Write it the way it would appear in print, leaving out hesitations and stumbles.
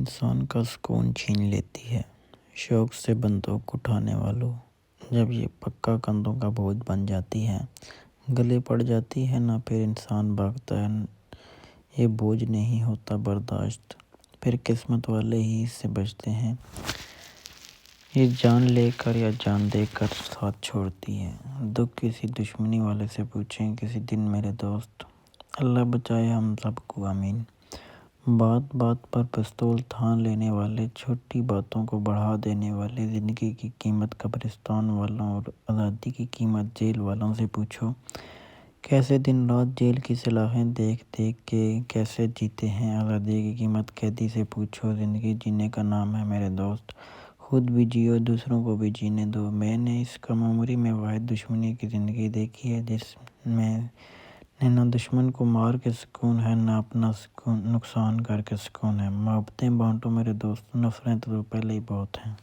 انسان کا سکون چھین لیتی ہے، شوق سے بندوق اٹھانے والوں۔ جب یہ پکا کندھوں کا بوجھ بن جاتی ہے، گلے پڑ جاتی ہے نہ، پھر انسان بھاگتا ہے، یہ بوجھ نہیں ہوتا برداشت، پھر قسمت والے ہی اس سے بچتے ہیں۔ یہ جان لے کر یا جان دے کر ساتھ چھوڑتی ہے۔ دکھ کسی دشمنی والے سے پوچھیں کسی دن میرے دوست، اللہ بچائے ہم سب کو، آمین۔ بات بات پر پستول تھام لینے والے، چھوٹی باتوں کو بڑھا دینے والے، زندگی کی قیمت قبرستان والوں اور آزادی کی قیمت جیل والوں سے پوچھو۔ کیسے دن رات جیل کی سلاخیں دیکھ دیکھ کے کیسے جیتے ہیں، آزادی کی قیمت قیدی سے پوچھو۔ زندگی جینے کا نام ہے میرے دوست، خود بھی جیو دوسروں کو بھی جینے دو۔ میں نے اس کم عمری میں واحد دشمنی کی زندگی دیکھی ہے جس میں نہ دشمن کو مار کے سکون ہے، نہ اپنا نقصان کر کے سکون ہے۔ محبتیں بانٹو میرے دوست، نفرتیں تو پہلے ہی بہت ہیں۔